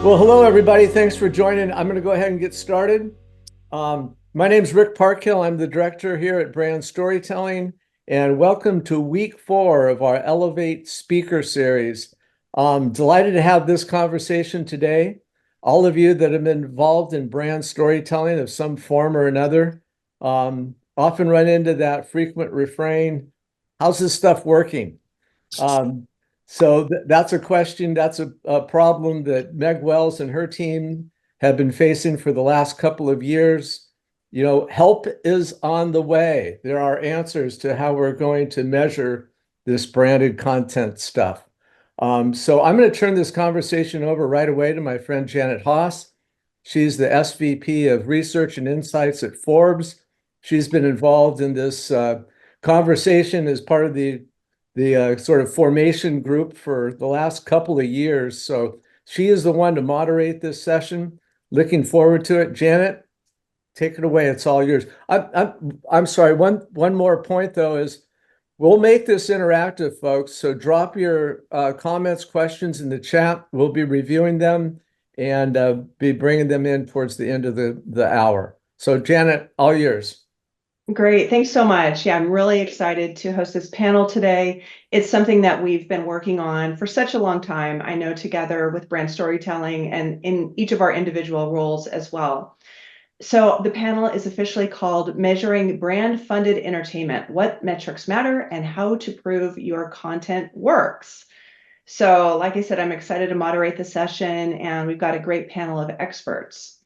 Well, hello, everybody. Thanks for joining. I'm going to go ahead and get started. My name is Rick Parkhill. I'm the director here at Brand Storytelling, and welcome to week 4 of our Elevate speaker series. Delighted to have this conversation today. All of you that have been involved in brand storytelling of some form or another often run into that frequent refrain, how's this stuff working? Um, so that's a question, that's a problem that Meg Wells and her team have been facing for the last couple of years. You know, help is on the way. There are answers to how we're going to measure this branded content stuff. So I'm going to turn this conversation over right away to my friend Janett Hass. She's the SVP of Research and Insights at Forbes. She's been involved in this conversation as part of the sort of formation group for the last couple of years. So she is the one to moderate this session. Looking forward to it. Janett, take it away. It's all yours. I'm sorry. One more point though is we'll make this interactive, folks. So drop your comments, questions in the chat. We'll be reviewing them and be bringing them in towards the end of the hour. So Janett, all yours. Great. Thanks so much. Yeah, I'm really excited to host this panel today. It's something that we've been working on for such a long time, I know, together with brand storytelling and in each of our individual roles as well. So the panel is officially called Measuring Brand-Funded Entertainment: What Metrics Matter and How to Prove Your Content Works. So like I said, I'm excited to moderate the session, and we've got a great panel of experts.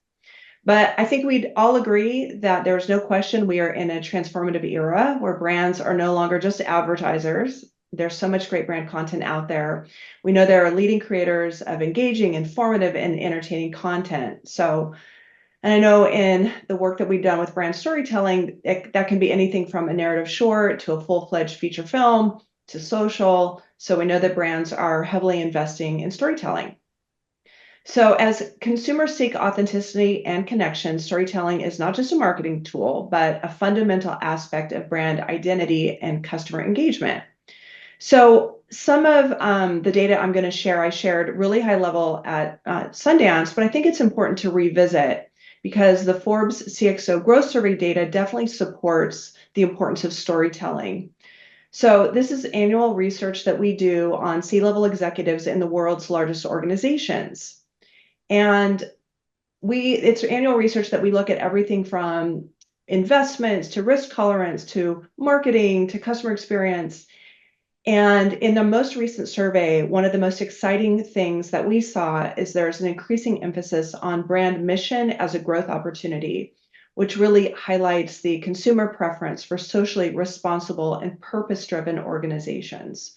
But I think we'd all agree that there's no question we are in a transformative era where brands are no longer just advertisers. There's so much great brand content out there. We know there are leading creators of engaging, informative, and entertaining content. And I know in the work that we've done with brand storytelling, that can be anything from a narrative short to a full-fledged feature film to social. So we know that brands are heavily investing in storytelling. So as consumers seek authenticity and connection, storytelling is not just a marketing tool, but a fundamental aspect of brand identity and customer engagement. So some of the data I'm going to share, I shared really high level at Sundance, but I think it's important to revisit because the Forbes CXO Growth Survey data definitely supports the importance of storytelling. So this is annual research that we do on C-level executives in the world's largest organizations. And it's annual research that we look at everything from investments to risk tolerance to marketing to customer experience. And in the most recent survey, one of the most exciting things that we saw is there's an increasing emphasis on brand mission as a growth opportunity, which really highlights the consumer preference for socially responsible and purpose-driven organizations.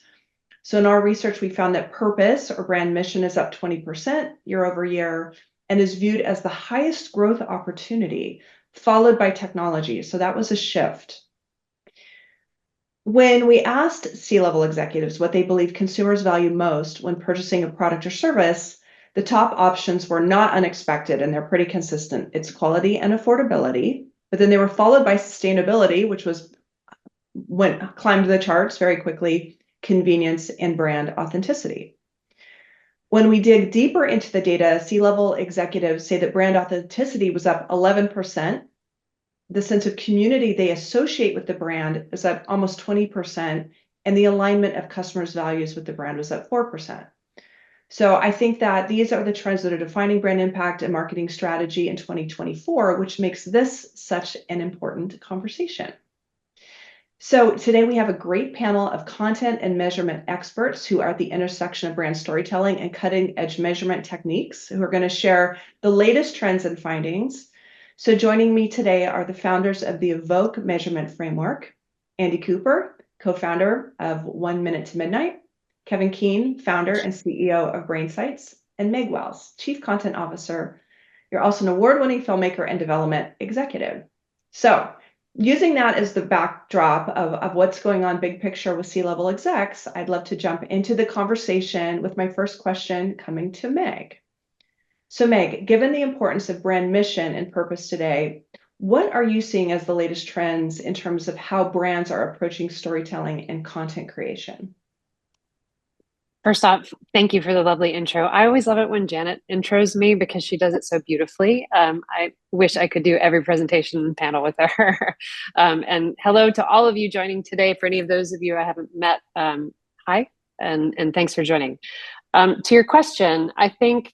So in our research, we found that purpose or brand mission is up 20% year over year and is viewed as the highest growth opportunity, followed by technology. So that was a shift. When we asked C-level executives what they believe consumers value most when purchasing a product or service, the top options were not unexpected, and they're pretty consistent. It's quality and affordability, but then they were followed by sustainability, which climbed the charts very quickly, convenience, and brand authenticity. When we dig deeper into the data, C-level executives say that brand authenticity was up 11%. The sense of community they associate with the brand is up almost 20%, and the alignment of customers' values with the brand was up 4%. So I think that these are the trends that are defining brand impact and marketing strategy in 2024, which makes this such an important conversation. So today we have a great panel of content and measurement experts who are at the intersection of brand storytelling and cutting edge measurement techniques, who are going to share the latest trends and findings. So joining me today are the founders of the EVOKE measurement framework: Andy Cooper, co-founder of 1 Minute to Midnight; Kevin Keane, founder and CEO of BrainSights; and Meg Wells, chief content officer. You're also an award-winning filmmaker and development executive. So using that as the backdrop of what's going on big picture with C-level execs, I'd love to jump into the conversation with my first question coming to Meg. So Meg, given the importance of brand mission and purpose today, what are you seeing as the latest trends in terms of how brands are approaching storytelling and content creation? First off, thank you for the lovely intro. I always love it when Janett intros me because she does it so beautifully. I wish I could do every presentation panel with her. And hello to all of you joining today. For any of those of you I haven't met, hi, and thanks for joining. To your question, I think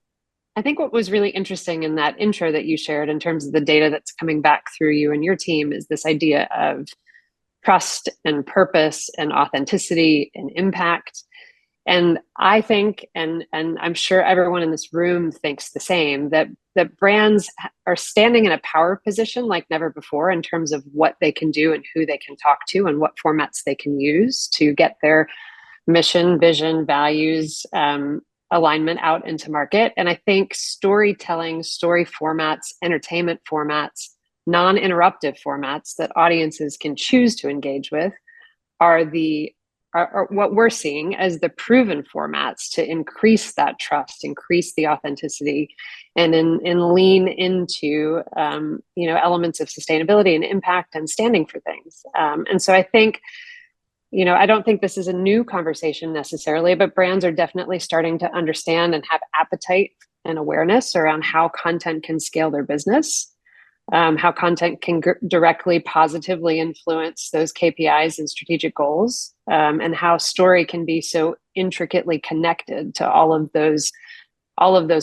what was really interesting in that intro that you shared in terms of the data that's coming back through you and your team is this idea of trust and purpose and authenticity and impact. And I think, and I'm sure everyone in this room thinks the same, that brands are standing in a power position like never before in terms of what they can do and who they can talk to and what formats they can use to get their mission, vision, values, alignment out into market. And I think storytelling, story formats, entertainment formats, non-interruptive formats that audiences can choose to engage with are what we're seeing as the proven formats to increase that trust, increase the authenticity, and lean into elements of sustainability and impact and standing for things. And so I think, I don't think this is a new conversation necessarily, but brands are definitely starting to understand and have appetite and awareness around how content can scale their business, how content can directly positively influence those KPIs and strategic goals, and how story can be so intricately connected to all of those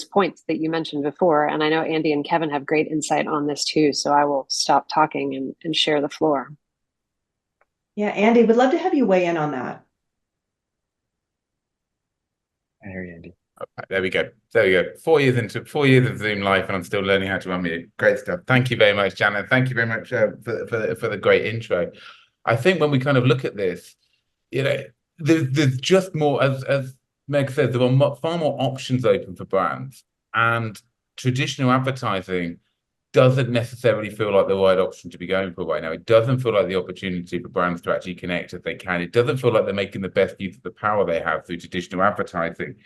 points that you mentioned before. And I know Andy and Kevin have great insight on this too, so I will stop talking and share the floor. Yeah, Andy, would love to have you weigh in on that. I hear you, Andy. There we go. 4 years of Zoom life, and I'm still learning how to unmute. Great stuff. Thank you very much, Janett. Thank you very much for the great intro. I think when we kind of look at this, there's just more, as Meg said, there are far more options open for brands, and traditional advertising doesn't necessarily feel like the right option to be going for right now. It doesn't feel like the opportunity for brands to actually connect if they can. It doesn't feel like they're making the best use of the power they have through traditional advertising.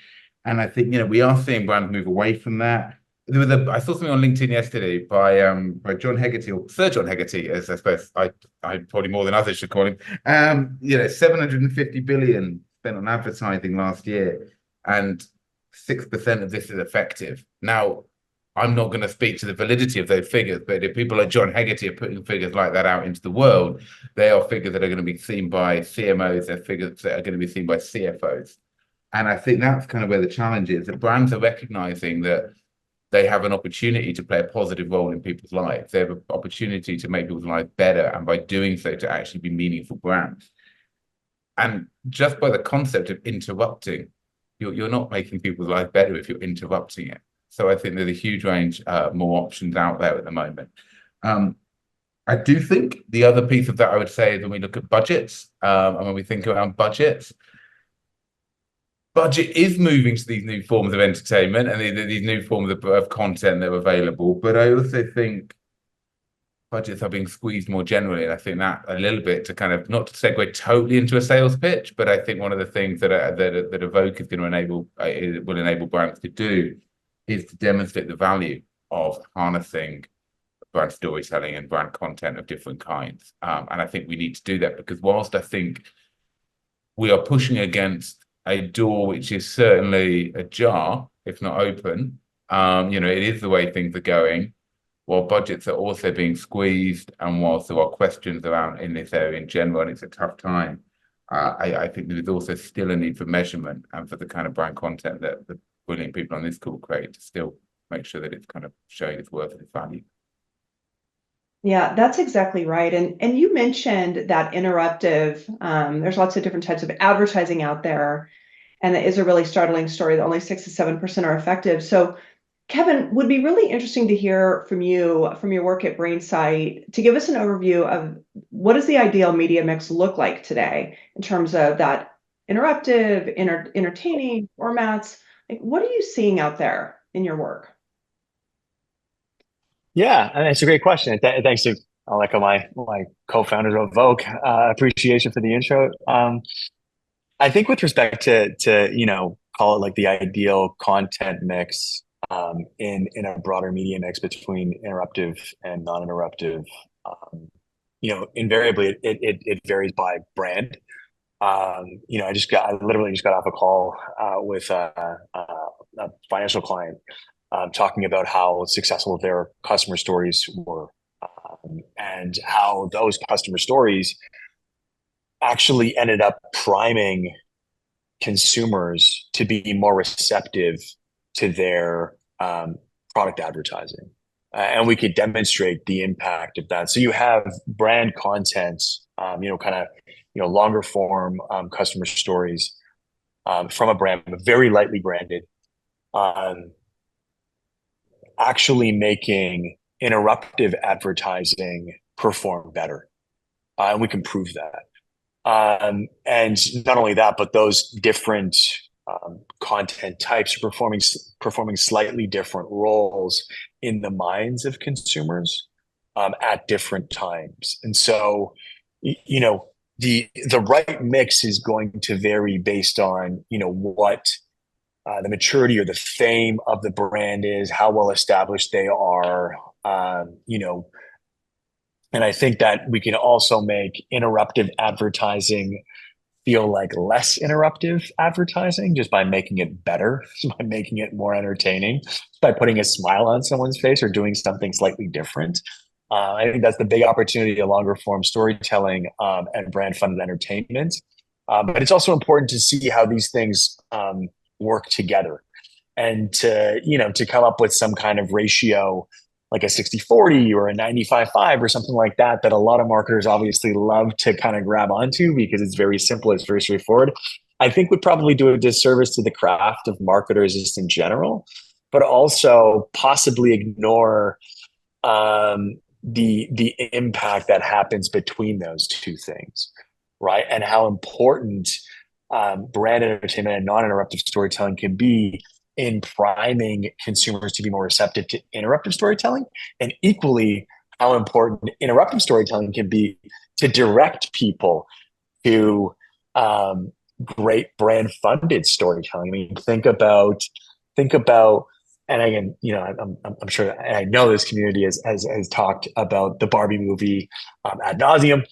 And I think, we are seeing brands move away from that. I saw something on LinkedIn yesterday by John Hegarty, or Sir John Hegarty, as I suppose I probably more than others should call him. 750 billion spent on advertising last year, and 6% of this is effective. Now, I'm not going to speak to the validity of those figures, but if people like John Hegarty are putting figures like that out into the world, they are figures that are going to be seen by CMOs, they're figures that are going to be seen by CFOs. And I think that's kind of where the challenge is. The brands are recognizing that they have an opportunity to play a positive role in people's lives. They have an opportunity to make people's lives better, and by doing so, to actually be meaningful brands. And just by the concept of interrupting, you're not making people's lives better if you're interrupting it. So I think there's a huge range more options out there at the moment. I do think the other piece of that I would say is when we look at budgets, and when we think around budgets, budget is moving to these new forms of entertainment and these new forms of content that are available. But I also think budgets are being squeezed more generally. And I think that a little bit to kind of, not to segue totally into a sales pitch, but I think one of the things that EVOKE is going to enable brands to do is to demonstrate the value of harnessing brand storytelling and brand content of different kinds. And I think we need to do that, because whilst I think we are pushing against a door which is certainly ajar, if not open, it is the way things are going, while budgets are also being squeezed, and whilst there are questions around in this area in general, and it's a tough time, I think there is also still a need for measurement and for the kind of brand content that the brilliant people on this call create to still make sure that it's kind of showing its worth and its value. Yeah, that's exactly right. And you mentioned that interruptive, there's lots of different types of advertising out there, and it is a really startling story that only 6 to 7% are effective. So Kevin, would be really interesting to hear from you, from your work at BrainSight, to give us an overview of what does the ideal media mix look like today in terms of that interruptive, entertaining formats. Like, what are you seeing out there in your work? Yeah, and it's a great question. Thanks to, I'll echo my co-founders of EVOKE, appreciation for the intro. I think with respect to call it like the ideal content mix in a broader media mix between interruptive and non-interruptive, invariably it varies by brand. I literally just got off a call with a financial client talking about how successful their customer stories were, and how those customer stories actually ended up priming consumers to be more receptive to their product advertising. And we could demonstrate the impact of that. So you have brand content, longer form customer stories from a brand, very lightly branded, actually making interruptive advertising perform better. And we can prove that. And not only that, but those different content types are performing slightly different roles in the minds of consumers at different times. And so, the right mix is going to vary based on what the maturity or the fame of the brand is, how well established they are, and I think that we can also make interruptive advertising feel like less interruptive advertising just by making it better, by making it more entertaining, by putting a smile on someone's face or doing something slightly different. I think that's the big opportunity of longer form storytelling and brand funded entertainment. But it's also important to see how these things work together, and to come up with some kind of ratio like a 60-40 or a 95-5 or something like that, that a lot of marketers obviously love to kind of grab onto because it's very simple, it's very straightforward. I think would probably do a disservice to the craft of marketers just in general, but also possibly ignore the impact that happens between those two things, right? And how important brand entertainment and non-interruptive storytelling can be in priming consumers to be more receptive to interruptive storytelling, and equally how important interruptive storytelling can be to direct people to great brand funded storytelling. I mean, think about, and again, I'm sure, and I know this community has talked about the Barbie movie ad nauseum.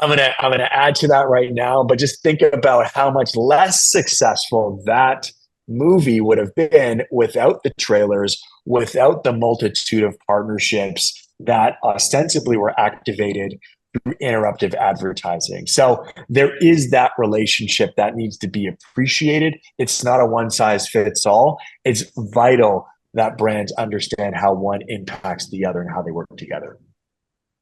I'm gonna add to that right now, but just think about how much less successful that movie would have been without the trailers, without the multitude of partnerships that ostensibly were activated through interruptive advertising. So there is that relationship that needs to be appreciated. It's not a one size fits all. It's vital that brands understand how one impacts the other and how they work together.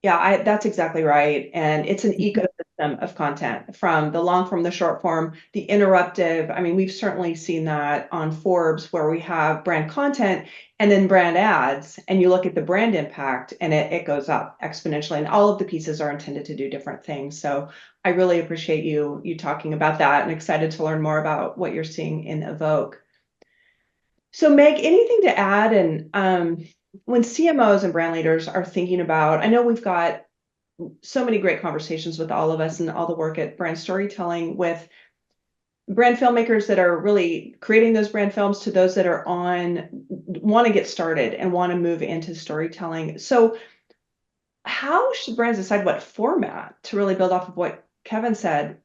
Yeah, that's exactly right. And it's an ecosystem of content, from the long form, the short form, the interruptive. I mean, we've certainly seen that on Forbes, where we have brand content and then brand ads, and you look at the brand impact and it goes up exponentially, and all of the pieces are intended to do different things. So I really appreciate you talking about that, and excited to learn more about what you're seeing in EVOKE. So Meg, anything to add? And when CMOs and brand leaders are thinking about, I know we've got so many great conversations with all of us and all the work at Brand Storytelling with brand filmmakers that are really creating those brand films, to those that are want to get started and want to move into storytelling. So how should brands decide what format to really build off of what Kevin said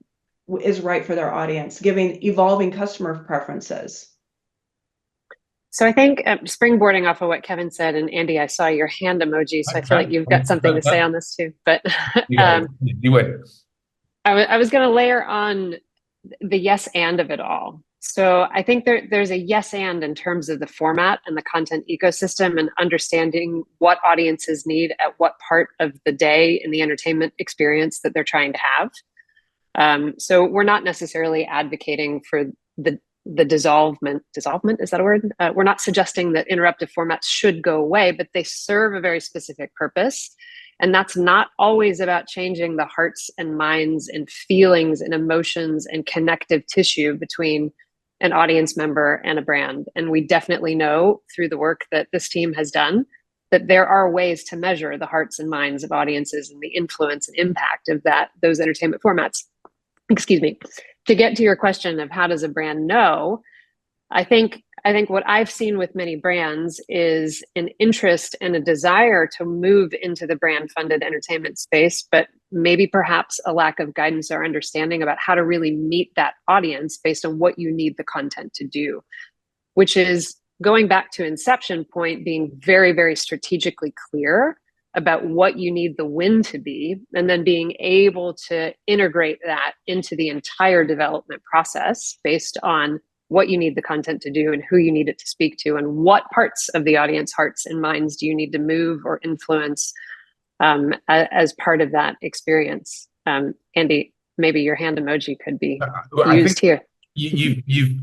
is right for their audience, given evolving customer preferences? So I think springboarding off of what Kevin said, and Andy, I saw your hand emoji, so I feel like you've got something to say on this too. But you would. I was going to layer on the yes and of it all. So I think there's a yes and in terms of the format and the content ecosystem, and understanding what audiences need at what part of the day in the entertainment experience that they're trying to have. So we're not necessarily advocating for the dissolvement, is that a word? We're not suggesting that interruptive formats should go away, but they serve a very specific purpose. And that's not always about changing the hearts and minds and feelings and emotions and connective tissue between an audience member and a brand. And we definitely know through the work that this team has done that there are ways to measure the hearts and minds of audiences and the influence and impact of those entertainment formats. Excuse me. To get to your question of how does a brand know, I think I think what I've seen with many brands is an interest and a desire to move into the brand funded entertainment space, but maybe perhaps a lack of guidance or understanding about how to really meet that audience based on what you need the content to do, which is going back to inception point, being very, very strategically clear about what you need the win to be, and then being able to integrate that into the entire development process based on what you need the content to do and who you need it to speak to and what parts of the audience hearts and minds do you need to move or influence as part of that experience. Andy, maybe your hand emoji could be used here. You've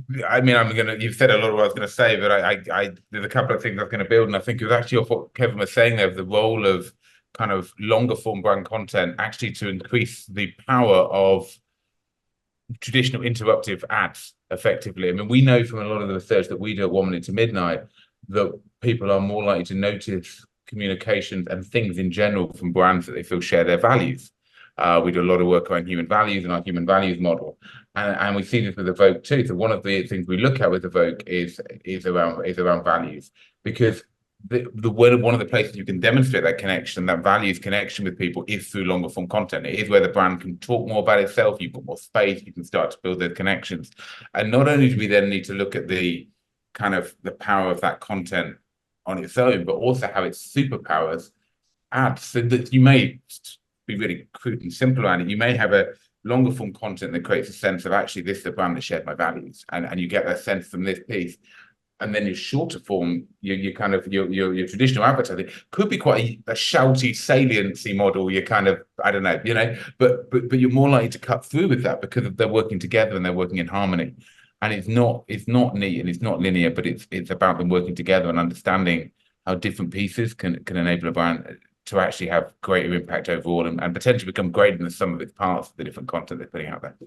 said a lot of what I was going to say, but there's a couple of things I was going to build, and I think it was actually off what Kevin was saying there, of the role of kind of longer form brand content actually to increase the power of traditional interruptive ads effectively. I mean, we know from a lot of the research that we do at 1 Minute to Midnight that people are more likely to notice communications and things in general from brands that they feel share their values. We do a lot of work around human values and our human values model, and we see this with EVOKE too. So one of the things we look at with EVOKE is around values, because one of the places you can demonstrate that connection, that values connection with people, is through longer form content. It is where the brand can talk more about itself. You've got more space. You can start to build those connections. And not only do we then need to look at the kind of the power of that content on its own, but also how it superpowers ads. So that you may be really crude and simple around it. You may have a longer form content that creates a sense of, actually, this is a brand that shared my values, and you get that sense from this piece. And then your shorter form, your traditional advertising could be quite a shouty saliency model. You're kind of, I don't know, but you're more likely to cut through with that because they're working together and they're working in harmony. And it's not neat and it's not linear, but it's about them working together and understanding how different pieces can enable a brand to actually have greater impact overall and potentially become greater than the sum of its parts of the different content they're putting out there.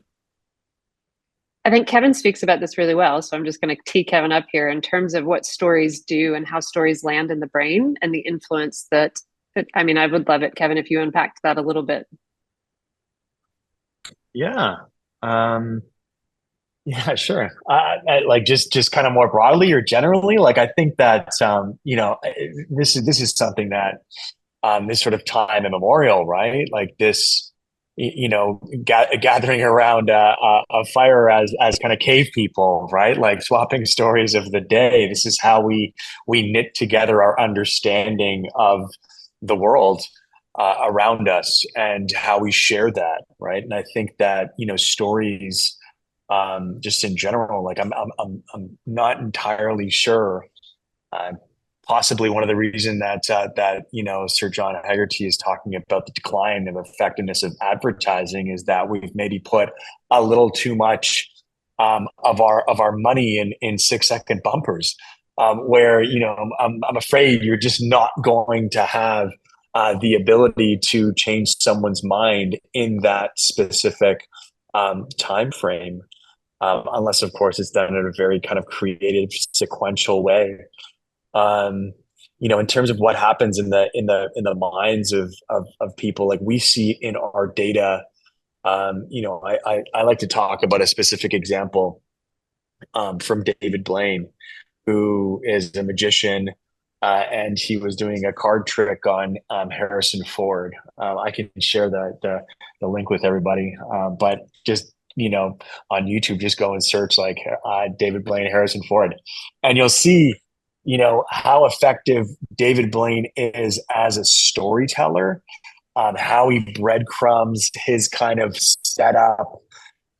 I think Kevin speaks about this really well. So I'm just going to tee Kevin up here in terms of what stories do and how stories land in the brain and the influence that, I mean, I would love it, Kevin, if you unpacked that a little bit. Yeah. Yeah, sure. Like just kind of more broadly or generally, like I think that, this is something that this sort of time immemorial, right? Like this, gathering around a fire as kind of cave people, right? Like swapping stories of the day. This is how we knit together our understanding of the world around us and how we share that, right? And I think that stories, just in general, like I'm not entirely sure. Possibly one of the reasons that Sir John Haggerty is talking about the decline of effectiveness of advertising is that we've maybe put a little too much of our money in 6-second bumpers, where I'm afraid you're just not going to have the ability to change someone's mind in that specific time frame, unless of course it's done in a very kind of creative, sequential way. In terms of what happens in the minds of people, like we see in our data, I like to talk about a specific example from David Blaine, who is a magician, and he was doing a card trick on Harrison Ford. I can share the link with everybody, but just on YouTube, just go and search like David Blaine Harrison Ford, and you'll see how effective David Blaine is as a storyteller, how he breadcrumbs his kind of setup,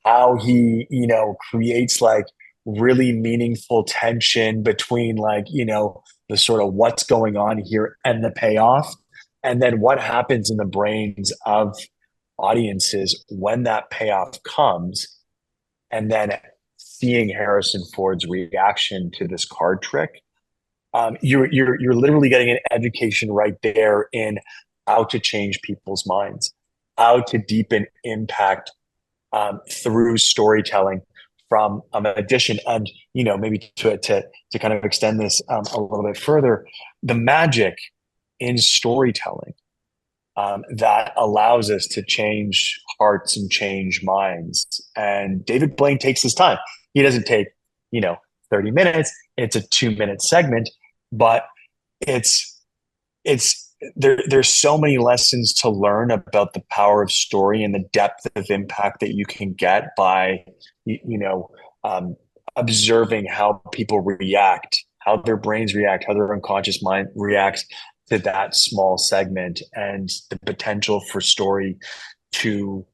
how he, creates like really meaningful tension between the sort of what's going on here and the payoff. And then what happens in the brains of audiences when that payoff comes, and then seeing Harrison Ford's reaction to this card trick. You're literally getting an education right there in how to change people's minds, how to deepen impact through storytelling from a magician. And maybe to kind of extend this a little bit further, the magic in storytelling that allows us to change hearts and change minds. And David Blaine takes his time. He doesn't take 30 minutes. It's a 2-minute segment, but there's so many lessons to learn about the power of story and the depth of impact that you can get by, observing how people react, how their brains react, how their unconscious mind reacts to that small segment, and the potential for story to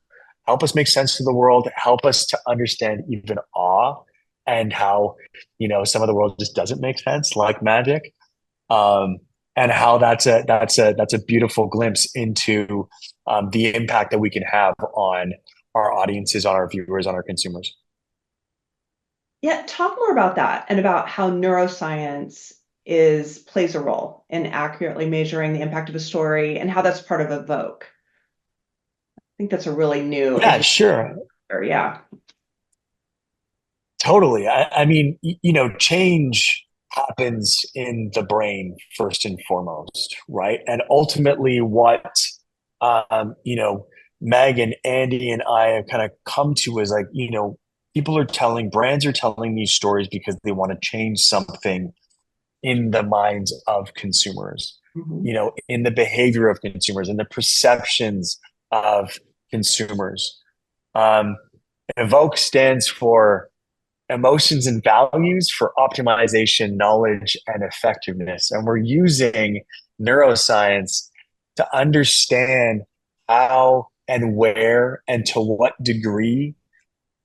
help us make sense of the world, help us to understand even awe and how, some of the world just doesn't make sense, like magic. And how that's a beautiful glimpse into the impact that we can have on our audiences, on our viewers, on our consumers. Yeah, talk more about that and about how neuroscience plays a role in accurately measuring the impact of a story and how that's part of EVOKE. I think that's a really new. Yeah, sure. Yeah. Totally. I mean, change happens in the brain first and foremost, right? And ultimately what, Meg and Andy and I have kind of come to is like, brands are telling these stories because they want to change something in the minds of consumers, in the behavior of consumers, in the perceptions of consumers. EVOKE stands for emotions and values for optimization, knowledge, and effectiveness. And we're using neuroscience to understand how and where and to what degree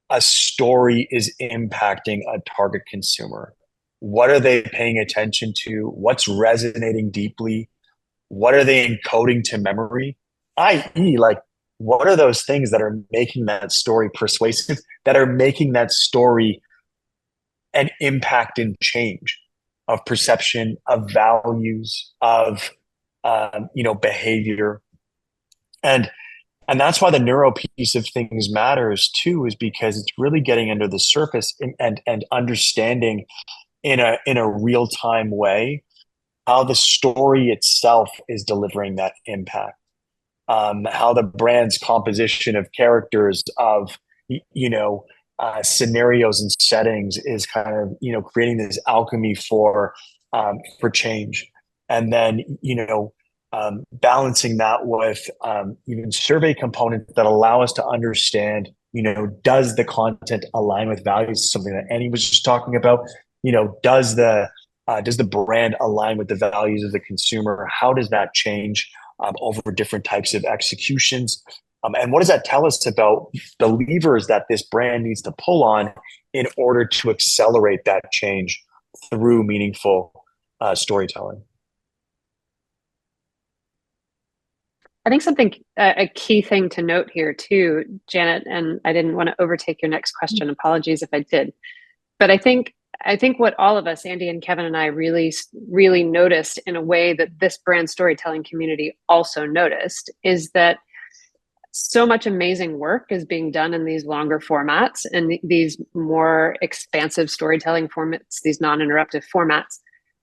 a story is impacting a target consumer. What are they paying attention to? What's resonating deeply? What are they encoding to memory? i.e., like, what are those things that are making that story persuasive, that are making that story an impact and change of perception, of values, of behavior, and that's why the neuro piece of things matters too, is because it's really getting under the surface and understanding in a real time way how the story itself is delivering that impact, how the brand's composition of characters, of scenarios and settings is kind of creating this alchemy for change, and then balancing that with even survey components that allow us to understand does the content align with values, something that Annie was just talking about. Does the brand align with the values of the consumer? How does that change over different types of executions? And what does that tell us about the levers that this brand needs to pull on in order to accelerate that change through meaningful storytelling? I think a key thing to note here too, Janett, and I didn't want to overtake your next question. Apologies if I did. But I think what all of us, Andy and Kevin and I, really, really noticed in a way that this brand storytelling community also noticed is that so much amazing work is being done in these longer formats and these more expansive storytelling formats, these non-interruptive formats.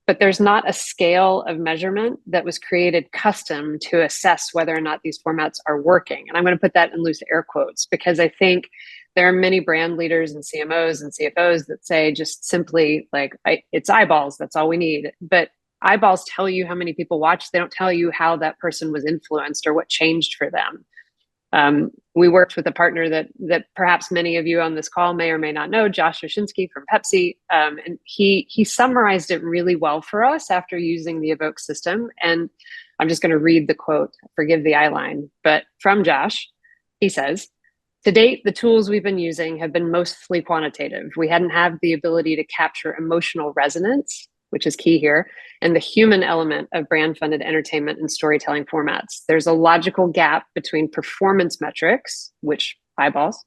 But there's not a scale of measurement that was created custom to assess whether or not these formats are working. And I'm going to put that in loose air quotes, because I think there are many brand leaders and CMOs and CFOs that say just simply like, it's eyeballs, that's all we need. But eyeballs tell you how many people watch. They don't tell you how that person was influenced or what changed for them. We worked with a partner that perhaps many of you on this call may or may not know, Josh Oshinsky from Pepsi, and he summarized it really well for us after using the EVOKE system. And I'm just going to read the quote, forgive the eyeline, but from Josh, he says, "To date, the tools we've been using have been mostly quantitative. We hadn't had the ability to capture emotional resonance, which is key here, and the human element of brand-funded entertainment and storytelling formats. There's a logical gap between performance metrics, which eyeballs,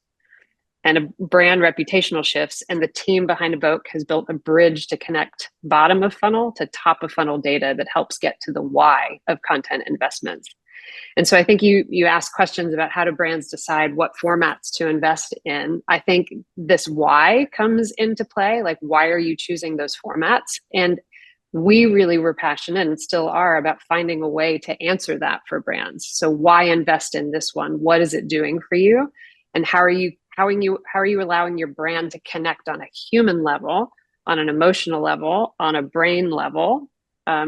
and a brand reputational shifts, and the team behind EVOKE has built a bridge to connect bottom of funnel to top of funnel data that helps get to the why of content investments." And so I think you asked questions about how do brands decide what formats to invest in. I think this why comes into play, like why are you choosing those formats? And we really were passionate and still are about finding a way to answer that for brands. So why invest in this one? What is it doing for you? And how are you allowing your brand to connect on a human level on an emotional level, on a brain level,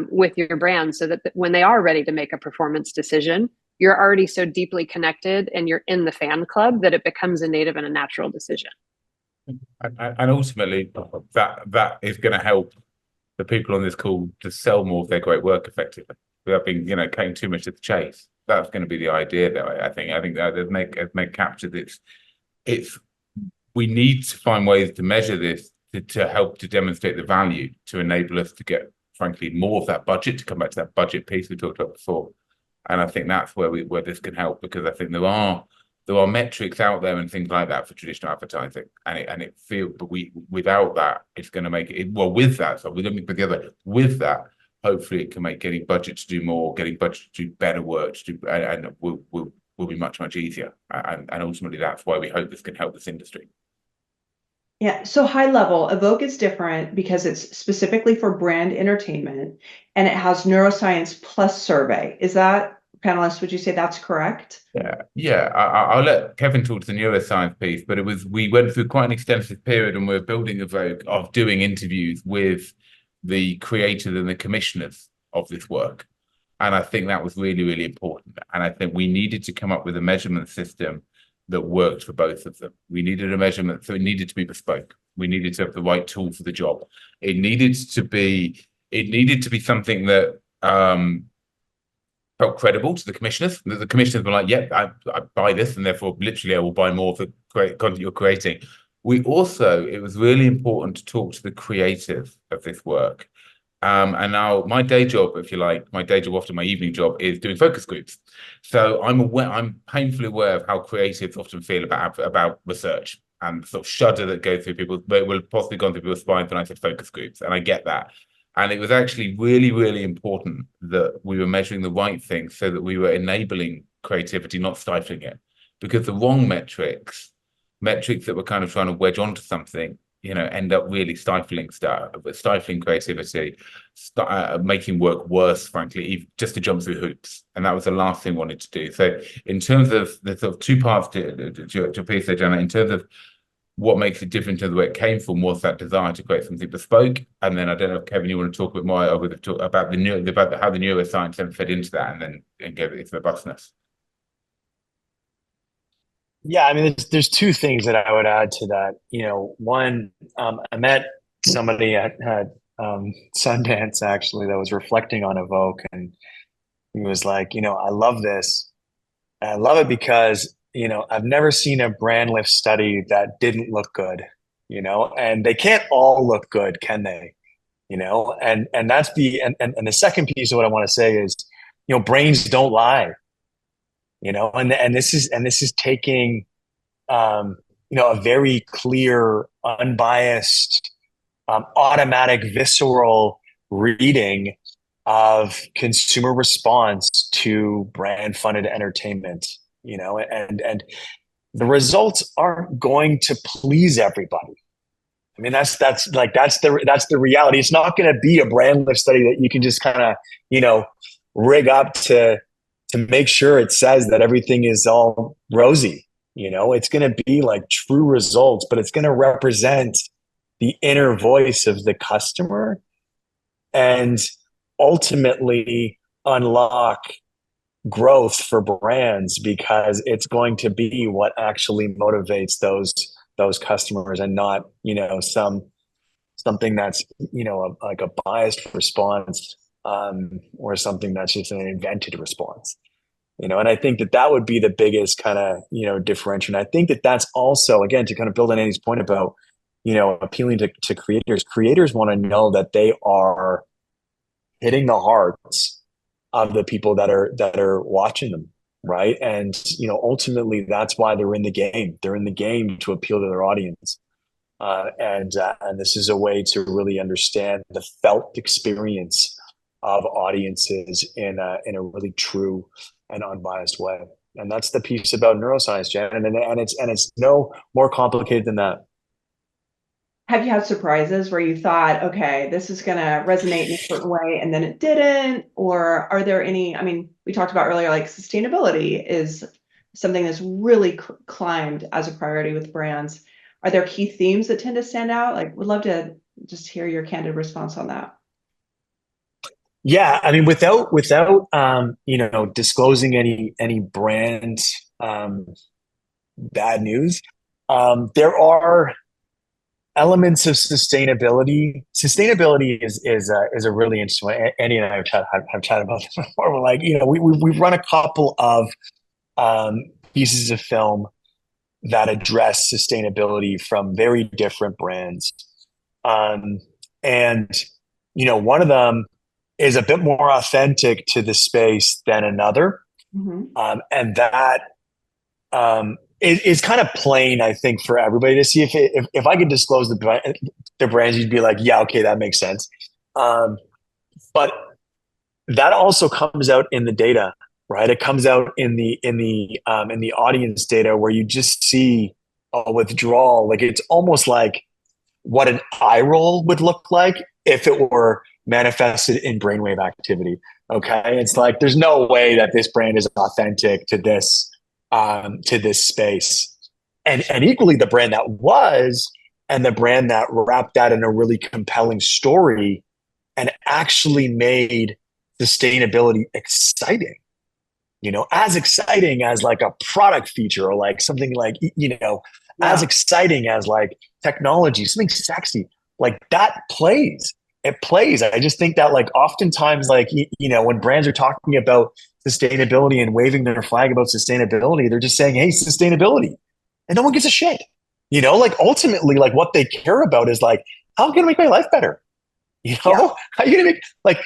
with your brand, so that when they are ready to make a performance decision, you're already so deeply connected and you're in the fan club that it becomes a native and a natural decision. And ultimately, that is going to help the people on this call to sell more of their great work effectively without being, cutting too much to the chase. That's going to be the idea, though. I think that as Meg captured this, we need to find ways to measure this to help to demonstrate the value, to enable us to get, frankly, more of that budget, to come back to that budget piece we talked about before. And I think that's where this can help, because I think there are metrics out there and things like that for traditional advertising, and it feels, but without that, it's going to make it, well, with that, so we don't mean together with that, hopefully it can make getting budget to do more, getting budget to do better work, and will be much easier, and ultimately that's why we hope this can help this industry. Yeah, so high level, EVOKE is different because it's specifically for brand entertainment, and it has neuroscience plus survey. Is that, panelists, would you say that's correct? Yeah. I'll let Kevin talk to the neuroscience piece, but we went through quite an extensive period, and we're building EVOKE of doing interviews with the creators and the commissioners of this work. And I think that was really, really important. And I think we needed to come up with a measurement system that worked for both of them. We needed a measurement, so it needed to be bespoke. We needed to have the right tool for the job. It needed to be something that felt credible to the commissioners. The commissioners were like, "Yep, I buy this, and therefore, literally, I will buy more of the content you're creating." It was really important to talk to the creative of this work. And now my day job, if you like, my day job, often my evening job, is doing focus groups. So I'm painfully aware of how creatives often feel about research and sort of shudder that goes through people, but will possibly gone through people's spines when I said focus groups, and I get that. And it was actually really, really important that we were measuring the right things so that we were enabling creativity, not stifling it, because the wrong metrics that were kind of trying to wedge onto something, end up really stifling creativity, making work worse, frankly, just to jump through hoops. And that was the last thing we wanted to do. So in terms of the sort of two parts to piece there, Janett, in terms of what makes it different to the way it came from, was that desire to create something bespoke. And then I don't know if, Kevin, you want to talk a bit more about how the neuroscience then fed into that and gave it its robustness. Yeah, I mean, there's two things that I would add to that. One, I met somebody at Sundance, actually, that was reflecting on EVOKE, and he was like, I love this. And I love it because, I've never seen a brand lift study that didn't look good, and they can't all look good, can they? And that's and the second piece of what I want to say is, brains don't lie. And this is taking, a very clear, unbiased, automatic, visceral reading of consumer response to brand funded entertainment, and the results aren't going to please everybody. I mean, that's the reality. It's not going to be a brand lift study that you can just kind of, rig up to make sure it says that everything is all rosy. It's going to be like true results, but it's going to represent the inner voice of the customer and ultimately unlock growth for brands, because it's going to be what actually motivates those customers, and not, something that's, like a biased response, or something that's just an invented response, and I think that would be the biggest kind of, differentiation. I think that's also, again, to kind of build on Andy's point about, appealing to creators want to know that they are hitting the hearts of the people that are watching them. Right. And, ultimately that's why they're in the game. They're in the game to appeal to their audience. And this is a way to really understand the felt experience of audiences in a really true and unbiased way. And that's the piece about neuroscience, Jen. And it's no more complicated than that. Have you had surprises where you thought, okay, this is going to resonate in a certain way, and then it didn't? Or are there any, we talked about earlier, like sustainability is something that's really climbed as a priority with brands. Are there key themes that tend to stand out? Like, would love to just hear your candid response on that. Yeah, I mean, without disclosing any brand bad news, there are elements of sustainability. Sustainability is a really interesting one. Andy and I have chatted about this before. We're like, we've run a couple of pieces of film that address sustainability from very different brands, and one of them is a bit more authentic to the space than another. Mm-hmm. And that is kind of plain, I think, for everybody to see. If I could disclose the brands, you'd be like, yeah, okay, that makes sense. But that also comes out in the data, right? It comes out in the audience data, where you just see a withdrawal. Like, it's almost like what an eye roll would look like if it were manifested in brainwave activity. Okay, it's like there's no way that this brand is authentic to this space, and equally the brand that was, and the brand that wrapped that in a really compelling story and actually made sustainability exciting. As exciting as like a product feature, or like something like as exciting as like technology, something sexy like that plays. It plays. I just think that, like, oftentimes, like, when brands are talking about sustainability and waving their flag about sustainability, they're just saying, hey, sustainability, and no one gives a shit. Like, ultimately, like, what they care about is like, how can I make my life better? How are you gonna make, like,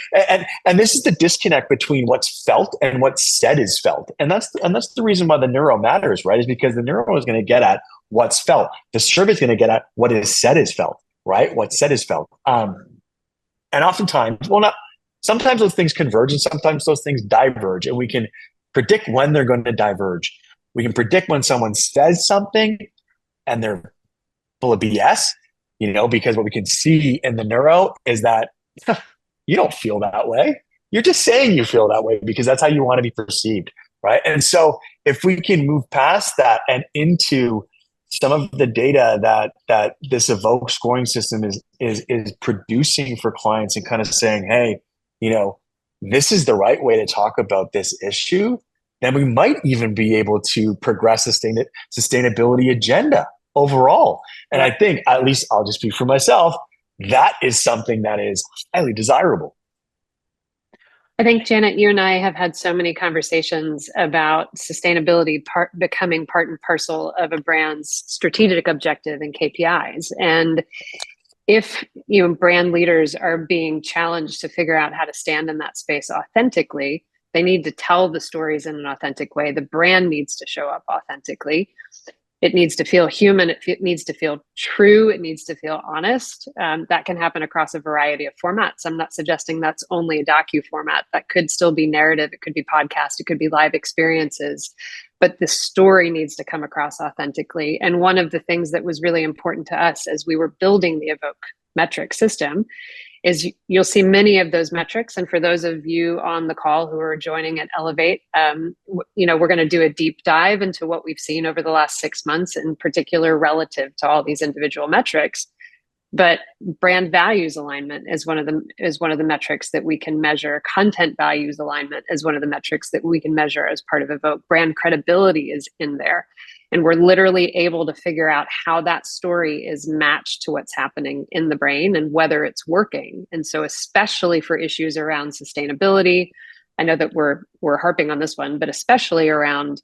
and this is the disconnect between what's felt and what's said is felt, and that's the reason why the neuro matters, right? Is because the neuro is going to get at what's felt. The survey is going to get at what is said is felt, right? What's said is felt. And oftentimes, sometimes those things converge and sometimes those things diverge, and we can predict when they're going to diverge. We can predict when someone says something and they're full of BS, because what we can see in the neuro is that you don't feel that way. You're just saying you feel that way because that's how you want to be perceived, right? And so if we can move past that and into some of the data that this EVOKE scoring system is producing for clients, and kind of saying, hey, this is the right way to talk about this issue, then we might even be able to progress sustainability agenda overall. And I think, at least I'll just speak for myself, that is something that is highly desirable. I think, Janett, you and I have had so many conversations about sustainability becoming part and parcel of a brand's strategic objective and KPIs. And if brand leaders are being challenged to figure out how to stand in that space authentically, they need to tell the stories in an authentic way. The brand needs to show up authentically. It needs to feel human. It needs to feel true. It needs to feel honest. That can happen across a variety of formats. I'm not suggesting that's only a docu format. That could still be narrative. It could be podcast. It could be live experiences. But the story needs to come across authentically. And one of the things that was really important to us as we were building the EVOKE metric system is you'll see many of those metrics. And for those of you on the call who are joining at Elevate, we're going to do a deep dive into what we've seen over the last 6 months, in particular relative to all these individual metrics. But brand values alignment is one of the metrics that we can measure. Content values alignment is one of the metrics that we can measure as part of EVOKE. Brand credibility is in there. And we're literally able to figure out how that story is matched to what's happening in the brain and whether it's working. And so, especially for issues around sustainability, I know that we're harping on this one, but especially around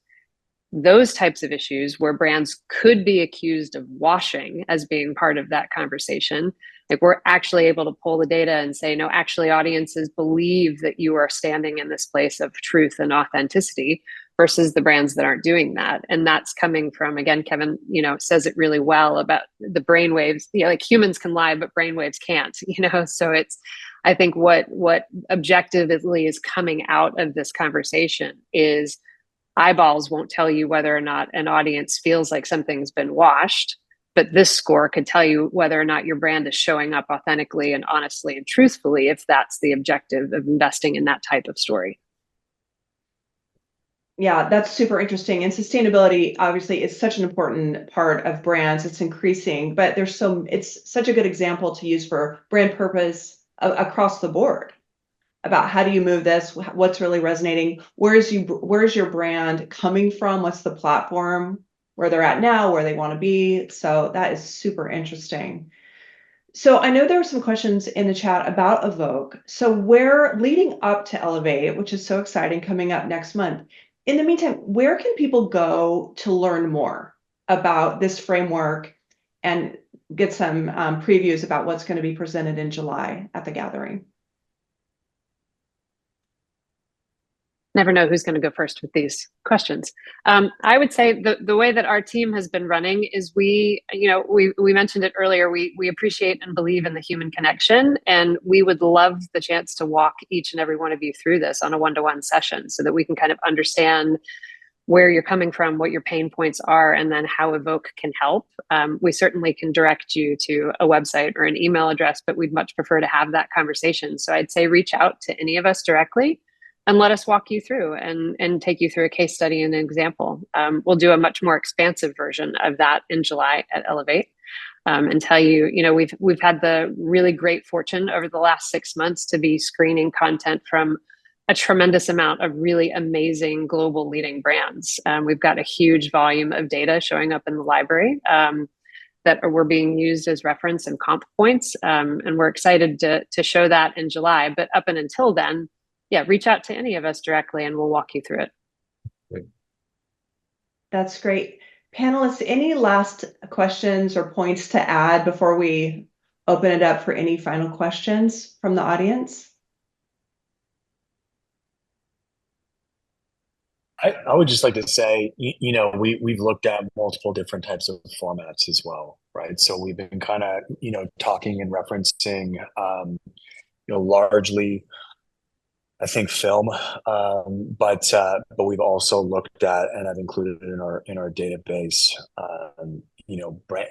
those types of issues where brands could be accused of washing as being part of that conversation. Like, we're actually able to pull the data and say, no, actually audiences believe that you are standing in this place of truth and authenticity, versus the brands that aren't doing that. And that's coming from, again, Kevin, says it really well about the brainwaves. Like, humans can lie, but brainwaves can't, so it's, I think what objectively is coming out of this conversation is eyeballs won't tell you whether or not an audience feels like something's been washed, but this score could tell you whether or not your brand is showing up authentically and honestly and truthfully, if that's the objective of investing in that type of story. Yeah, that's super interesting. And sustainability obviously is such an important part of brands. It's increasing, but it's such a good example to use for brand purpose across the board about how do you move this, what's really resonating, where's your brand coming from, what's the platform, where they're at now, where they want to be. So that is super interesting. So I know there are some questions in the chat about EVOKE. So we're leading up to Elevate, which is so exciting, coming up next month. In the meantime, where can people go to learn more about this framework and get some previews about what's going to be presented in July at the gathering? Never know who's going to go first with these questions. I would say the way that our team has been running is we mentioned it earlier, we appreciate and believe in the human connection, and we would love the chance to walk each and every one of you through this on a one-to-one session so that we can kind of understand where you're coming from, what your pain points are, and then how EVOKE can help. We certainly can direct you to a website or an email address, but we'd much prefer to have that conversation. So I'd say reach out to any of us directly and let us walk you through and take you through a case study and an example. We'll do a much more expansive version of that in July at Elevate. And tell you, we've had the really great fortune over the last 6 months to be screening content from a tremendous amount of really amazing global leading brands. We've got a huge volume of data showing up in the library that were being used as reference and comp points. And we're excited to show that in July. But up and until then, yeah, reach out to any of us directly and we'll walk you through it. Great. That's great. Panelists, any last questions or points to add before we open it up for any final questions from the audience? I would just like to say, we've looked at multiple different types of formats as well, right? So we've been kind of, talking and referencing, largely, I think, film, but we've also looked at, and I've included it in our database,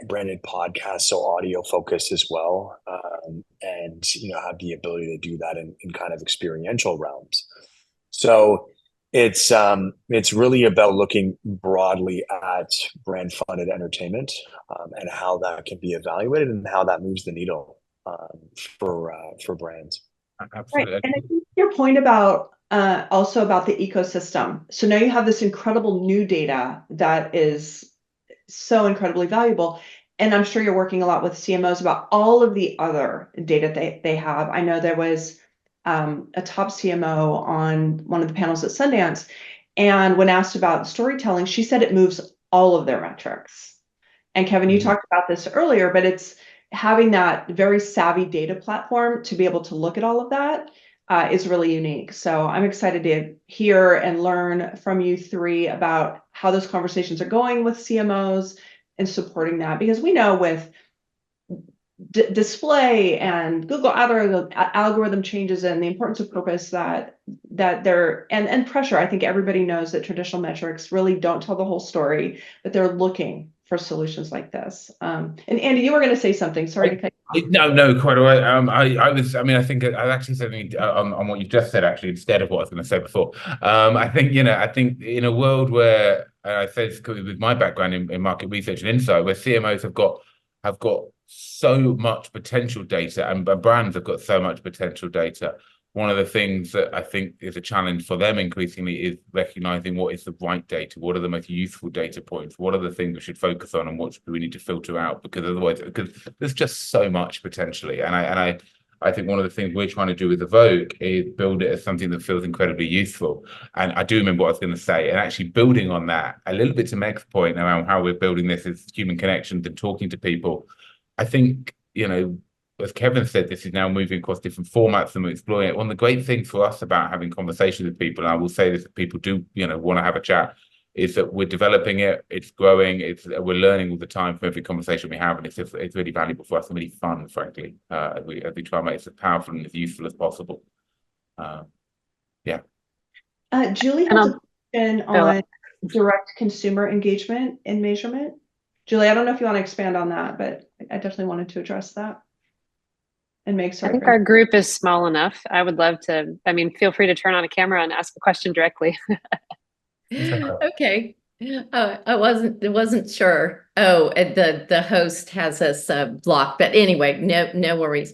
branded podcasts, so audio focus as well, and have the ability to do that in kind of experiential realms. So it's really about looking broadly at brand funded entertainment, and how that can be evaluated and how that moves the needle for brands. Absolutely. Right. And I think your point about also about the ecosystem. So now you have this incredible new data that is so incredibly valuable. And I'm sure you're working a lot with CMOs about all of the other data they have. I know there was a top CMO on one of the panels at Sundance. And when asked about storytelling, she said it moves all of their metrics. And Kevin, you talked about this earlier, but it's having that very savvy data platform to be able to look at all of that is really unique. So I'm excited to hear and learn from you three about how those conversations are going with CMOs and supporting that, because we know with display and Google algorithm changes and the importance of purpose that they're and pressure. I think everybody knows that traditional metrics really don't tell the whole story, but they're looking for solutions like this. And Andy, you were going to say something. Sorry to cut you off. No, quite all right. I think I actually said something on what you just said, actually, instead of what I was going to say before. I think in a world where, I say this with my background in market research and insight, where CMOs have got so much potential data and brands have got so much potential data. One of the things that I think is a challenge for them increasingly is recognizing what is the right data, what are the most useful data points, what are the things we should focus on, and what do we need to filter out, because there's just so much potentially. And I think one of the things we're trying to do with EVOKE is build it as something that feels incredibly useful. And I do remember what I was going to say, and actually building on that a little bit to Meg's point around how we're building this as human connections and talking to people. I think, as Kevin said, this is now moving across different formats and we're exploring it. One of the great things for us about having conversations with people, and I will say this, if people do, want to have a chat, is that we're developing it, it's growing, we're learning all the time from every conversation we have, and it's really valuable for us and really fun, frankly, as we try and make it as powerful and as useful as possible. Yeah. Julie has a question on direct consumer engagement and measurement. Julie, I don't know if you want to expand on that, but I definitely wanted to address that. And Meg, sorry. I think our group is small enough. I would love to, feel free to turn on a camera and ask a question directly. Okay. I wasn't sure. Oh, and the host has us blocked, but anyway, no worries.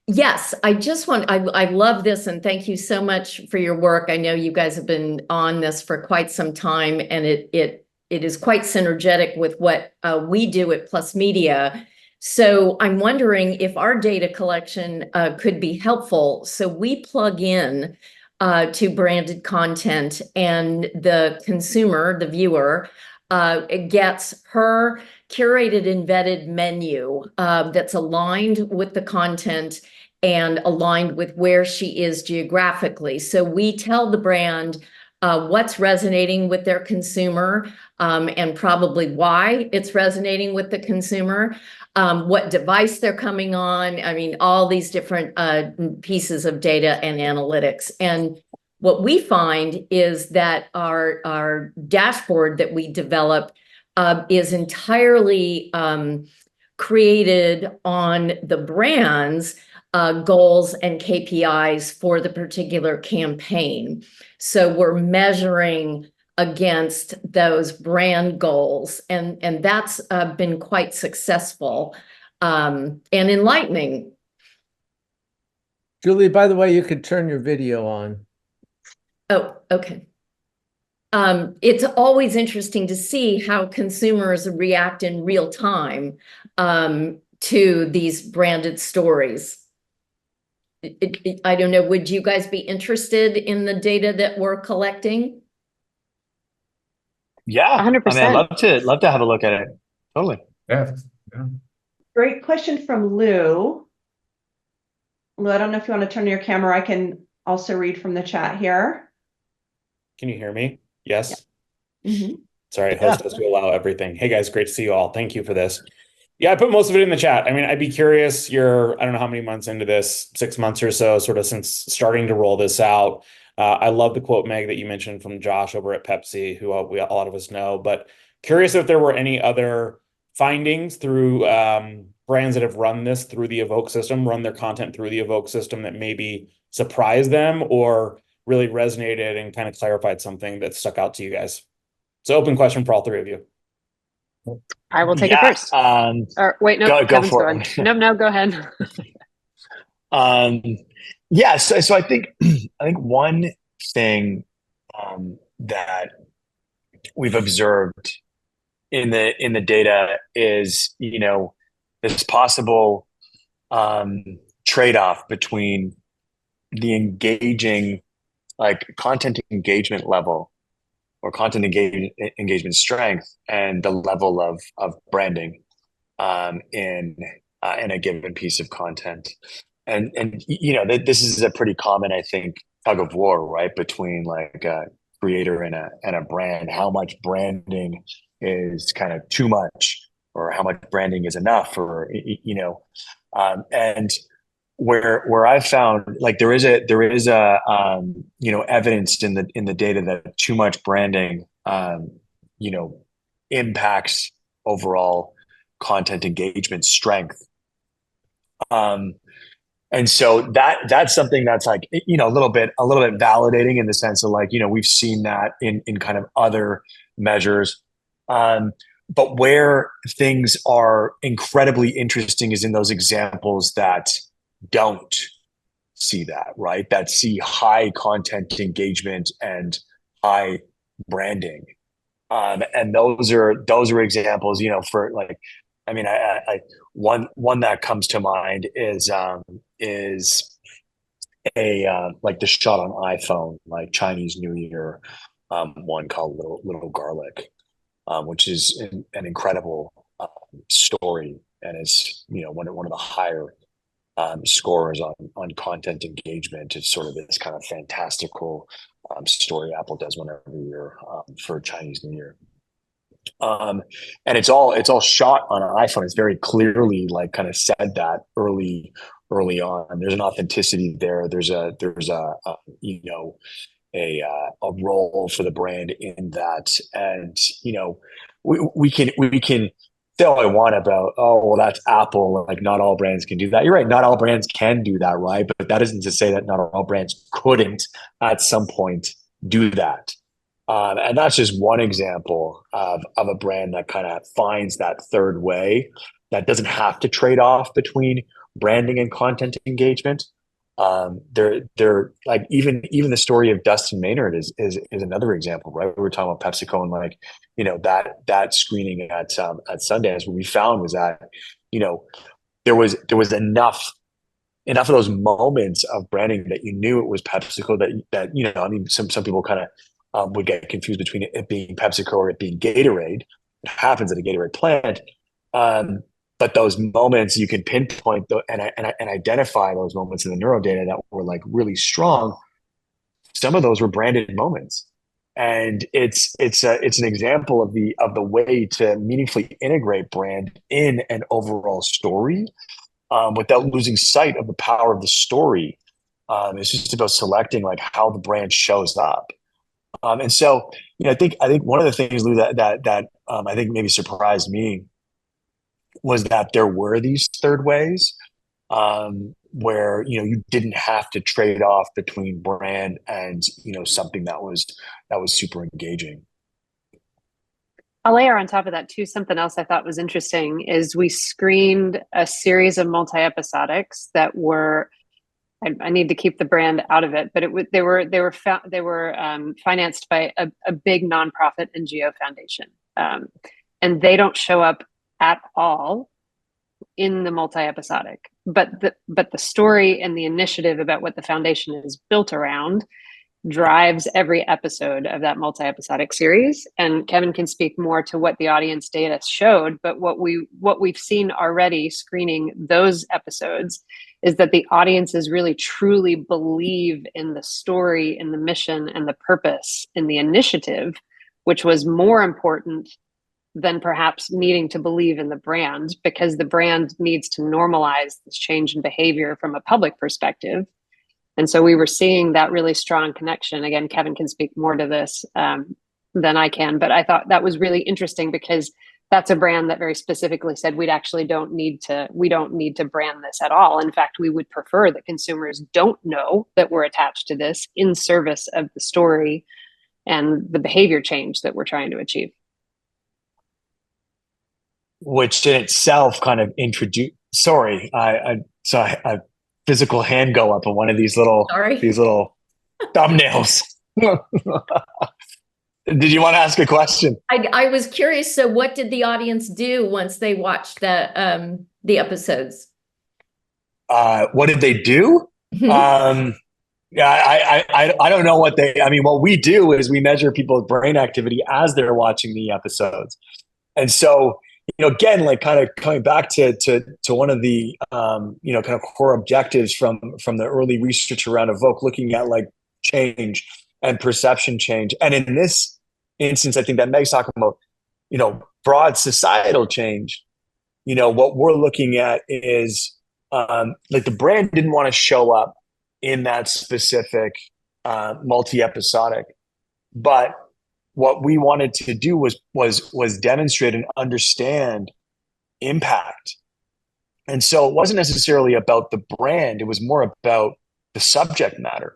Yes, I love this, and thank you so much for your work. I know you guys have been on this for quite some time, and it is quite synergetic with what we do at Plus Media. So I'm wondering if our data collection could be helpful. So we plug in to branded content, and the consumer, the viewer, gets her curated and vetted menu that's aligned with the content and aligned with where she is geographically. So we tell the brand what's resonating with their consumer, and probably why it's resonating with the consumer, what device they're coming on. I mean, all these different pieces of data and analytics. And what we find is that our dashboard that we develop is entirely created on the brand's goals and KPIs for the particular campaign. So we're measuring against those brand goals, and that's been quite successful and enlightening. Julie, by the way, you could turn your video on. Oh, okay. It's always interesting to see how consumers react in real time to these branded stories. I don't know, would you guys be interested in the data that we're collecting? Yeah, 100%. I mean, I'd love to have a look at it. Totally. Yeah. Great question from Lou. Lou, I don't know if you want to turn your camera. I can also read from the chat here. Can you hear me? Yes. Mm-hmm. Sorry, host has to allow everything. Hey guys, great to see you all. Thank you for this. Yeah, I put most of it in the chat. I mean, I'd be curious, I don't know how many months into this, 6 months or so, sort of since starting to roll this out. I love the quote, Meg, that you mentioned from Josh over at Pepsi, who a lot of us know, but curious if there were any other findings through brands that have run this through the EVOKE system, run their content through the EVOKE system that maybe surprised them or really resonated and kind of clarified something that stuck out to you guys. So open question for all three of you. I will take it first. Or wait, no, go Kevin's for going. it. No, go ahead. Yeah, so I think one thing that we've observed in the data is, this possible trade-off between the engaging, like content engagement level or content engagement strength and the level of branding in a given piece of content. And this is a pretty common, I think, tug of war, right, between like a creator and a brand. How much branding is kind of too much, or how much branding is enough, or and where I found like there is a evidence in the data that too much branding impacts overall content engagement strength. And so that's something that's like, a little bit validating in the sense of like, we've seen that in kind of other measures. But where things are incredibly interesting is in those examples that don't see that, right? That see high content engagement and high branding. And those are examples, for like, I mean, I one that comes to mind is a like the shot on iPhone, like Chinese New Year, one called Little Garlic, which is an incredible story, and it's one of the higher scores on content engagement. It's sort of this kind of fantastical story Apple does one every year for Chinese New Year. And it's all shot on an iPhone. It's very clearly like kind of said that early on. There's an authenticity there. There's a role for the brand in that, and we can say all I want about, oh well, that's Apple, like not all brands can do that. You're right, not all brands can do that, right? But that isn't to say that not all brands couldn't at some point do that. And that's just one example of a brand that kind of finds that third way that doesn't have to trade off between branding and content engagement. They're like even the story of Dustin Maynard is another example, right? We were talking about PepsiCo and like, that screening at Sundance, what we found was that, there was enough of those moments of branding that you knew it was PepsiCo, that I mean, some people kind of would get confused between it being PepsiCo or it being Gatorade. It happens at a Gatorade plant. But those moments you can pinpoint and identify those moments in the neuro data that were like really strong. Some of those were branded moments, and it's an example of the way to meaningfully integrate brand in an overall story, without losing sight of the power of the story. It's just about selecting like how the brand shows up. And so, I think one of the things, Lou, that I think maybe surprised me was that there were these third ways, where you didn't have to trade off between brand and something that was super engaging. I'll layer on top of that too. Something else I thought was interesting is we screened a series of multi-episodics that were. I need to keep the brand out of it, but they were financed by a big nonprofit NGO foundation, and they don't show up at all in the multi-episodic, but the story and the initiative about what the foundation is built around drives every episode of that multi-episodic series. And Kevin can speak more to what the audience data showed, but what we've seen already screening those episodes is that the audiences really truly believe in the story, in the mission, and the purpose, in the initiative, which was more important than perhaps needing to believe in the brand, because the brand needs to normalize this change in behavior from a public perspective. And so we were seeing that really strong connection. Again, Kevin can speak more to this than I can, but I thought that was really interesting because that's a brand that very specifically said we don't need to brand this at all. In fact, we would prefer that consumers don't know that we're attached to this in service of the story and the behavior change that we're trying to achieve. Which in itself kind of introduced. Sorry, I saw a physical hand go up on one of these little thumbnails. Did you want to ask a question? I was curious. So, what did the audience do once they watched the episodes? What did they do? Yeah, I don't know what they. I mean, what we do is we measure people's brain activity as they're watching the episodes, and so again, like kind of coming back to one of the kind of core objectives from the early research around EVOKE, looking at like change and perception change. And in this instance, I think that Meg's talking about, broad societal change. What we're looking at is like the brand didn't want to show up in that specific multi-episodic, but what we wanted to do was demonstrate and understand impact. And so it wasn't necessarily about the brand. It was more about the subject matter.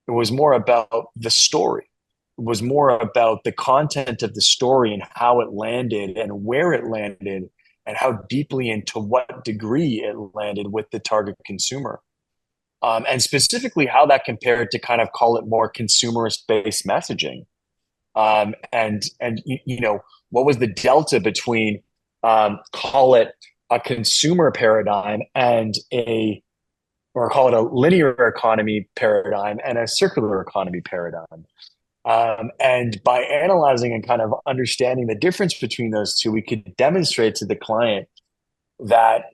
It was more about the story. It was more about the content of the story and how it landed and where it landed and how deeply and to what degree it landed with the target consumer. And specifically how that compared to kind of call it more consumerist-based messaging. And what was the delta between call it a consumer paradigm and call it a linear economy paradigm and a circular economy paradigm. And by analyzing and kind of understanding the difference between those two, we could demonstrate to the client that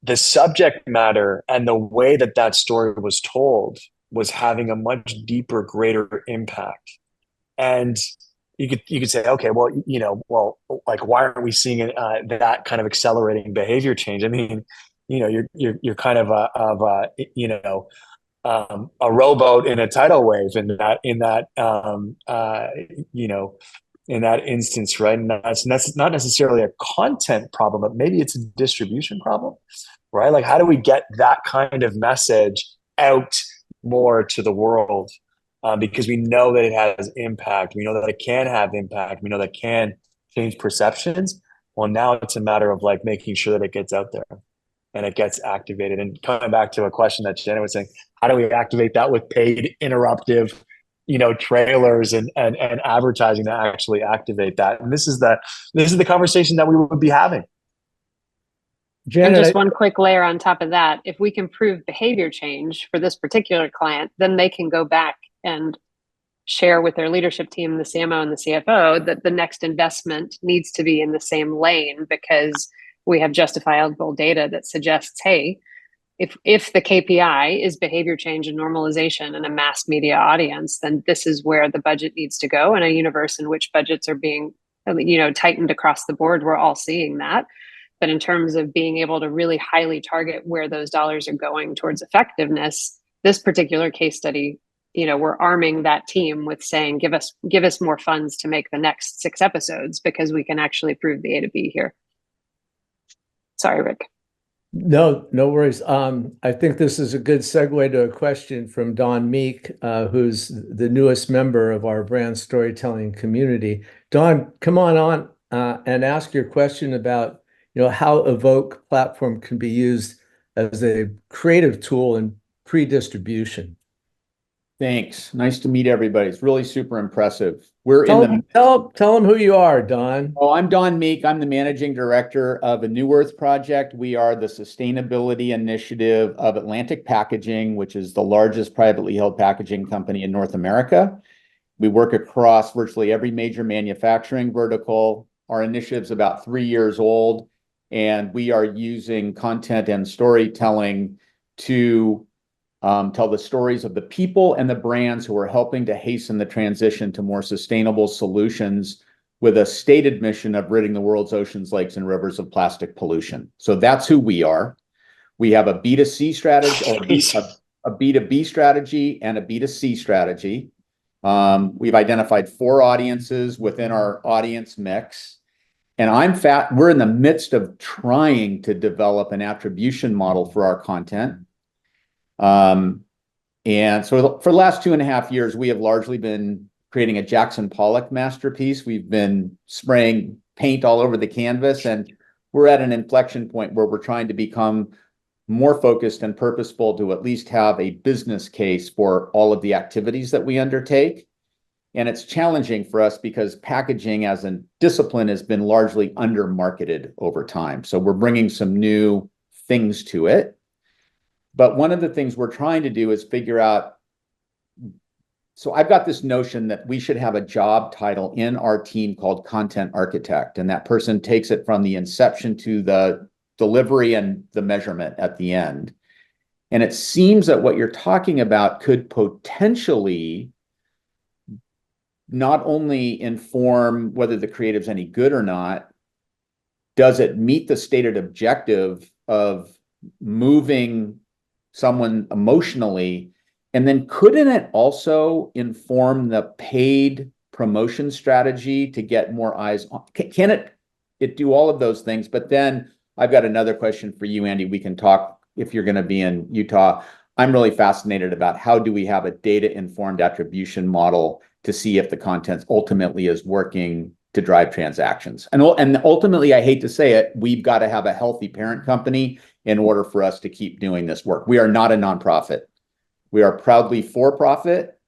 the subject matter and the way that story was told was having a much deeper, greater impact. And you could say, okay, well, like, why aren't we seeing that kind of accelerating behavior change? I mean, you're kind of a rowboat in a tidal wave in that instance, right? And that's not necessarily a content problem, but maybe it's a distribution problem, right? Like, how do we get that kind of message out more to the world? because we know that it has impact. We know that it can have impact. We know that it can change perceptions. Well, now it's a matter of like making sure that it gets out there and it gets activated. And coming back to a question that Janett was saying, how do we activate that with paid interruptive, trailers and advertising to actually activate that? And this is the conversation that we would be having. And just Janett, one quick layer on top of that, if we can prove behavior change for this particular client, then they can go back and share with their leadership team, the CMO and the CFO, that the next investment needs to be in the same lane because we have justifiable data that suggests, hey, if the KPI is behavior change and normalization in a mass media audience, then this is where the budget needs to go. In a universe in which budgets are being, tightened across the board, we're all seeing that. But in terms of being able to really highly target where those dollars are going towards effectiveness, this particular case study, we're arming that team with saying, give us more funds to make the next 6 episodes because we can actually prove the A to B here. Sorry, Rick. no worries. I think this is a good segue to a question from Don Meek, who's the newest member of our brand storytelling community. Don, come on and ask your question about how EVOKE platform can be used as a creative tool in pre-distribution. Thanks. Nice to meet everybody. It's really super impressive. We're Tell them who you are, Don. Oh, I'm Don Meek. I'm the managing director of a New Earth project. We are the sustainability initiative of Atlantic Packaging, which is the largest privately held packaging company in North America. We work across virtually every major manufacturing vertical. Our initiative's about 3 years old, and we are using content and storytelling to tell the stories of the people and the brands who are helping to hasten the transition to more sustainable solutions with a stated mission of ridding the world's oceans, lakes, and rivers of plastic pollution. So that's who we are. We have a B2C strategy, or a B2B strategy, and a B2C strategy. We've identified 4 audiences within our audience mix. And we're in the midst of trying to develop an attribution model for our content. And so for the last 2.5 years, we have largely been creating a Jackson Pollock masterpiece. We've been spraying paint all over the canvas, and we're at an inflection point where we're trying to become more focused and purposeful to at least have a business case for all of the activities that we undertake. And it's challenging for us because packaging as a discipline has been largely under-marketed over time. So we're bringing some new things to it. But one of the things we're trying to do is figure out, so I've got this notion that we should have a job title in our team called content architect, and that person takes it from the inception to the delivery and the measurement at the end. And it seems that what you're talking about could potentially not only inform whether the creative's any good or not, does it meet the stated objective of moving someone emotionally, and then couldn't it also inform the paid promotion strategy to get more eyes on? Can it do all of those things? But then I've got another question for you, Andy. We can talk if you're going to be in Utah. I'm really fascinated about how do we have a data-informed attribution model to see if the content ultimately is working to drive transactions. And ultimately, I hate to say it, we've got to have a healthy parent company in order for us to keep doing this work. We are not a nonprofit. We are proudly for-profit.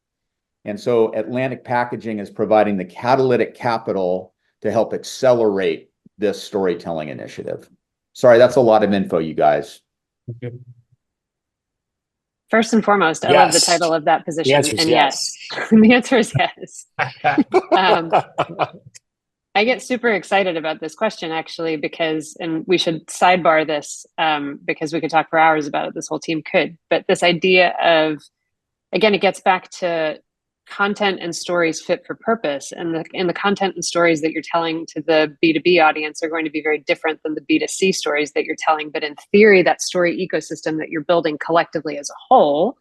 And so Atlantic Packaging is providing the catalytic capital to help accelerate this storytelling initiative. Sorry, that's a lot of info, you guys. First and foremost, I love the title of that position. The answer is yes. The answer is yes. I get super excited about this question, actually, because, and we should sidebar this because we could talk for hours about it. This whole team could. But this idea of, again, it gets back to content and stories fit for purpose. And the content and stories that you're telling to the B2B audience are going to be very different than the B2C stories that you're telling. But in theory, that story ecosystem that you're building collectively as a whole,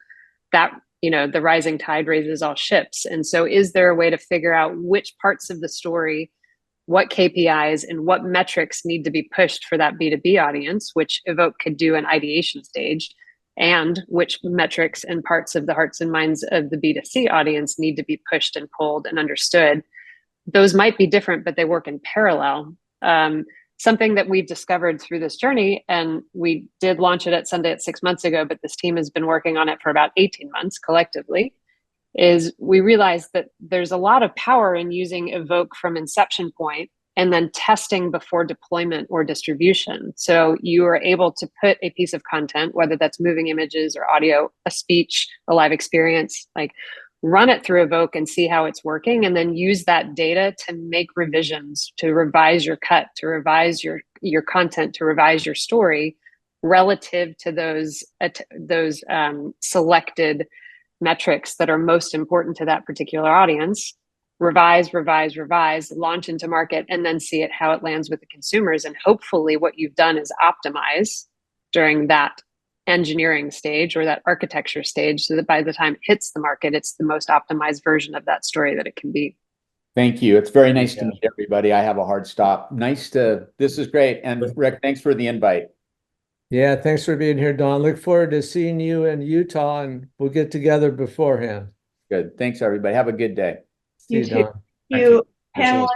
that, the rising tide raises all ships. And so is there a way to figure out which parts of the story, what KPIs and what metrics need to be pushed for that B2B audience, which EVOKE could do an ideation stage, and which metrics and parts of the hearts and minds of the B2C audience need to be pushed and pulled and understood. Those might be different, but they work in parallel. Something that we've discovered through this journey, and we did launch it at Sundance 6 months ago, but this team has been working on it for about 18 months collectively, is we realized that there's a lot of power in using EVOKE from inception point and then testing before deployment or distribution. So you are able to put a piece of content, whether that's moving images or audio, a speech, a live experience, like run it through EVOKE and see how it's working, and then use that data to make revisions, to revise your cut, to revise your content, to revise your story relative to those selected metrics that are most important to that particular audience. Revise, launch into market, and then see how it lands with the consumers. And hopefully what you've done is optimize during that engineering stage or that architecture stage, so that by the time it hits the market, it's the most optimized version of that story that it can be. Thank you. It's very nice to meet everybody. I have a hard stop. This is great. And Rick, thanks for the invite. Yeah, thanks for being here, Don. Look forward to seeing you in Utah, and we'll get together beforehand. Good. Thanks, everybody. Have a good day. See you, too. Don. Thank you, panelists,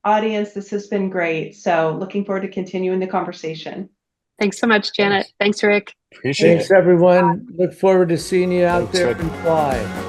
audience. This has been great. So looking forward to continuing the conversation. Thanks so much, Janett. Thanks, Rick. Appreciate it. Thanks, everyone. Look forward to seeing you out Thanks, there Rick. and fly.